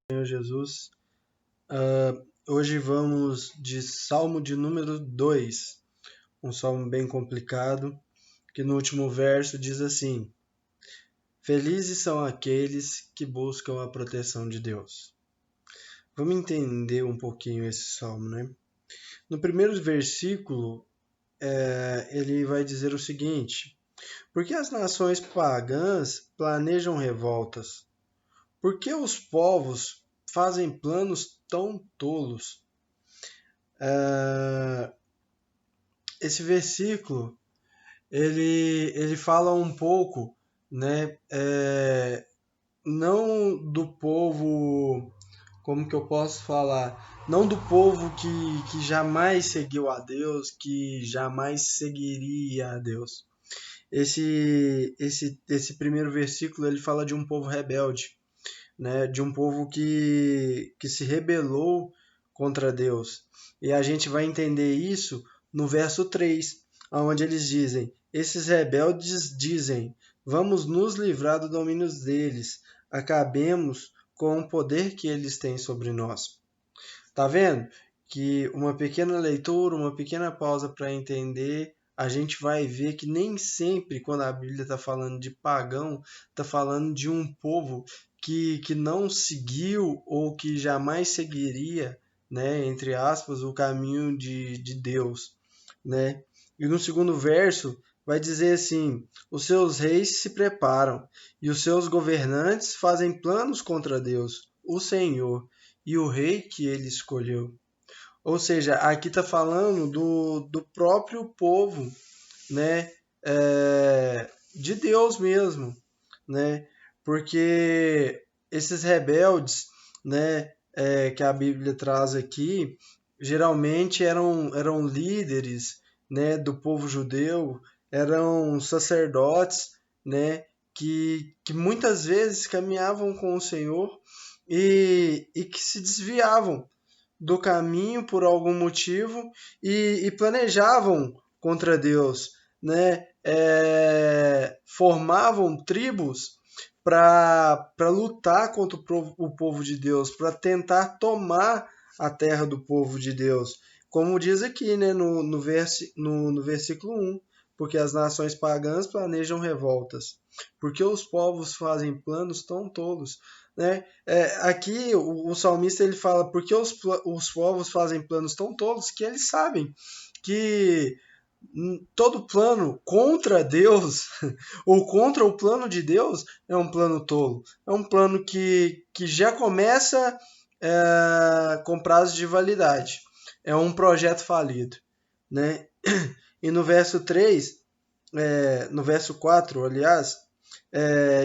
Senhor Jesus. Hoje vamos de Salmo de número 2, um salmo bem complicado, que no último verso diz assim: Felizes são aqueles que buscam a proteção de Deus. Vamos entender um pouquinho esse salmo, né? No primeiro versículo, ele vai dizer o seguinte: Por que as nações pagãs planejam revoltas? Por que os povos fazem planos tão tolos? Esse versículo ele fala um pouco, né, não do povo, como que eu posso falar, não do povo que jamais seguiu a Deus, que jamais seguiria a Deus. Esse primeiro versículo ele fala de um povo rebelde, né, de um povo que se rebelou contra Deus. E a gente vai entender isso no verso 3, onde eles dizem: Esses rebeldes dizem, vamos nos livrar do domínio deles, acabemos com o poder que eles têm sobre nós. Tá vendo? Que uma pequena leitura, uma pequena pausa para entender, a gente vai ver que nem sempre, quando a Bíblia está falando de pagão, está falando de um povo que não seguiu ou que jamais seguiria, né, entre aspas, o caminho de Deus, né? E no segundo verso vai dizer assim: os seus reis se preparam e os seus governantes fazem planos contra Deus, o Senhor, e o rei que ele escolheu. Ou seja, aqui está falando do próprio povo, né? De Deus mesmo, né? Porque esses rebeldes, né? Que a Bíblia traz aqui, geralmente eram líderes, né? Do povo judeu, eram sacerdotes, né? Que muitas vezes caminhavam com o Senhor e que se desviavam do caminho por algum motivo e planejavam contra Deus, né? Formavam tribos para lutar contra o povo de Deus, para tentar tomar a terra do povo de Deus. Como diz aqui, né, no versículo 1, porque as nações pagãs planejam revoltas, porque os povos fazem planos tão tolos, né? Aqui o salmista ele fala porque os povos fazem planos tão tolos que eles sabem que todo plano contra Deus ou contra o plano de Deus é um plano tolo. É um plano que já começa com prazo de validade. É um projeto falido, né? E no verso 3, no verso 4, aliás,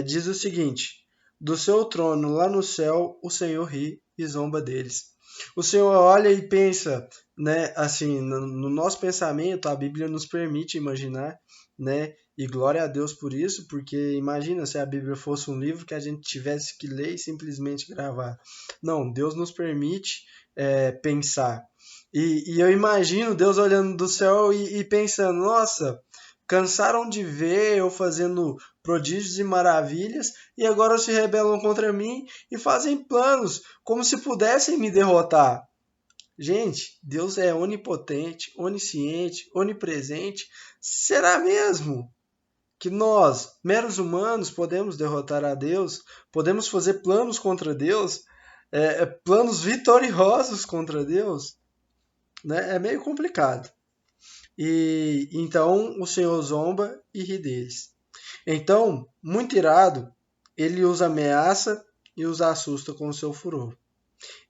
diz o seguinte: do seu trono lá no céu, o Senhor ri e zomba deles. O Senhor olha e pensa, né, assim, no nosso pensamento, a Bíblia nos permite imaginar, né, e glória a Deus por isso, porque imagina se a Bíblia fosse um livro que a gente tivesse que ler e simplesmente gravar. Não, Deus nos permite pensar. E eu imagino Deus olhando do céu e pensando, nossa, cansaram de ver eu fazendo prodígios e maravilhas e agora se rebelam contra mim e fazem planos como se pudessem me derrotar. Gente, Deus é onipotente, onisciente, onipresente. Será mesmo que nós, meros humanos, podemos derrotar a Deus? Podemos fazer planos contra Deus? Planos vitoriosos contra Deus? Né? É meio complicado. E então o Senhor zomba e ri deles. Então, muito irado, ele os ameaça e os assusta com o seu furor.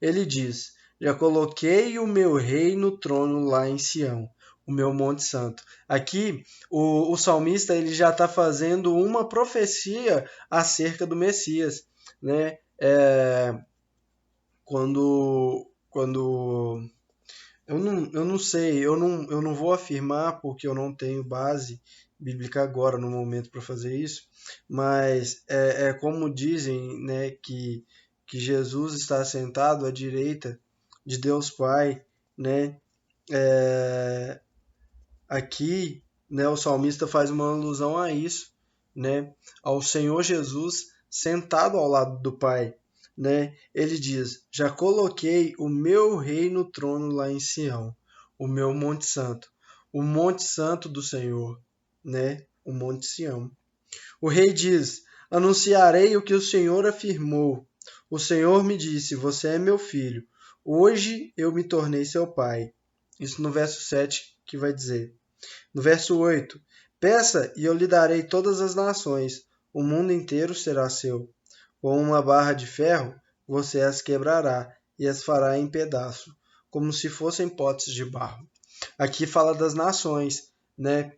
Ele diz: Já coloquei o meu rei no trono lá em Sião, o meu Monte Santo. Aqui, o salmista ele já está fazendo uma profecia acerca do Messias, né? Quando eu não sei, eu não vou afirmar porque eu não tenho base bíblica agora no momento para fazer isso, mas é como dizem, né, que Jesus está sentado à direita de Deus Pai, né? É, aqui, né, o salmista faz uma alusão a isso, né, ao Senhor Jesus sentado ao lado do Pai, né? Ele diz: já coloquei o meu rei no trono lá em Sião, o meu Monte Santo, o Monte Santo do Senhor, né? O Monte Sião. O rei diz: anunciarei o que o Senhor afirmou. O Senhor me disse: você é meu filho. Hoje eu me tornei seu pai. Isso no verso 7 que vai dizer. No verso 8: peça e eu lhe darei todas as nações. O mundo inteiro será seu. Com uma barra de ferro você as quebrará e as fará em pedaço, como se fossem potes de barro. Aqui fala das nações, né?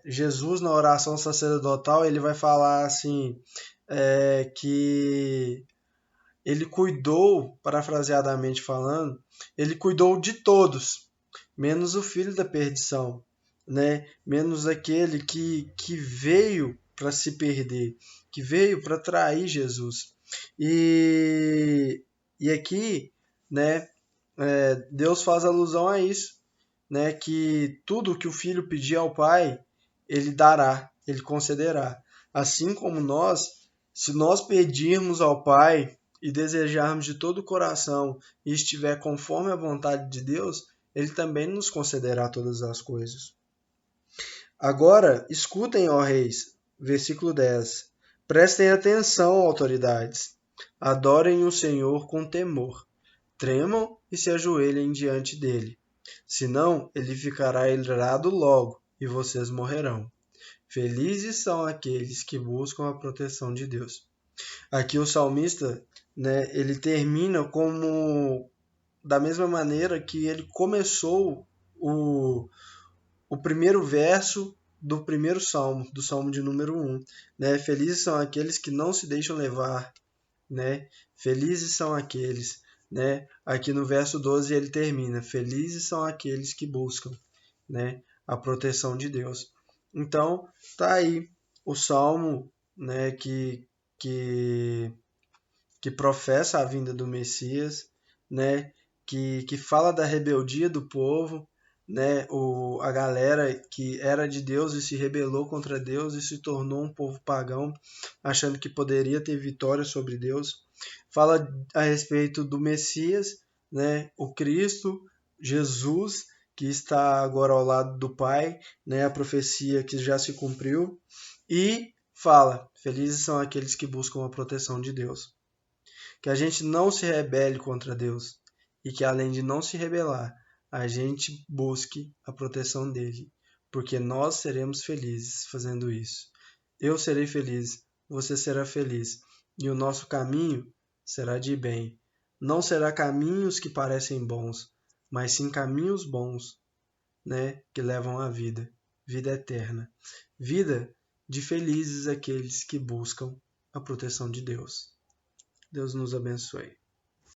Jesus, na oração sacerdotal, ele vai falar assim, que ele cuidou, parafraseadamente falando, ele cuidou de todos, menos o filho da perdição, né? Menos aquele que veio para se perder, que veio para trair Jesus. E aqui, né, Deus faz alusão a isso, né, que tudo que o filho pedir ao pai, ele dará, ele concederá. Assim como nós, se nós pedirmos ao pai e desejarmos de todo o coração e estiver conforme a vontade de Deus, ele também nos concederá todas as coisas. Agora, escutem, ó reis, versículo 10. Prestem atenção, autoridades. Adorem o Senhor com temor. Tremam e se ajoelhem diante dele. Senão, ele ficará irado logo e vocês morrerão. Felizes são aqueles que buscam a proteção de Deus. Aqui o salmista, né, ele termina como da mesma maneira que ele começou o primeiro verso do primeiro salmo, do salmo de número 1. Né? Felizes são aqueles que não se deixam levar, né? Felizes são aqueles, né? Aqui no verso 12 ele termina: felizes são aqueles que buscam, né, a proteção de Deus. Então, tá aí o salmo, né, que professa a vinda do Messias, né, que fala da rebeldia do povo, né, a galera que era de Deus e se rebelou contra Deus e se tornou um povo pagão, achando que poderia ter vitória sobre Deus. Fala a respeito do Messias, né, o Cristo, Jesus, que está agora ao lado do Pai, né, a profecia que já se cumpriu, e fala: felizes são aqueles que buscam a proteção de Deus. Que a gente não se rebele contra Deus e que, além de não se rebelar, a gente busque a proteção dele, porque nós seremos felizes fazendo isso. Eu serei feliz, você será feliz, e o nosso caminho será de bem. Não será caminhos que parecem bons, mas sim caminhos bons, né, que levam à vida, vida eterna, vida de felizes aqueles que buscam a proteção de Deus. Deus nos abençoe.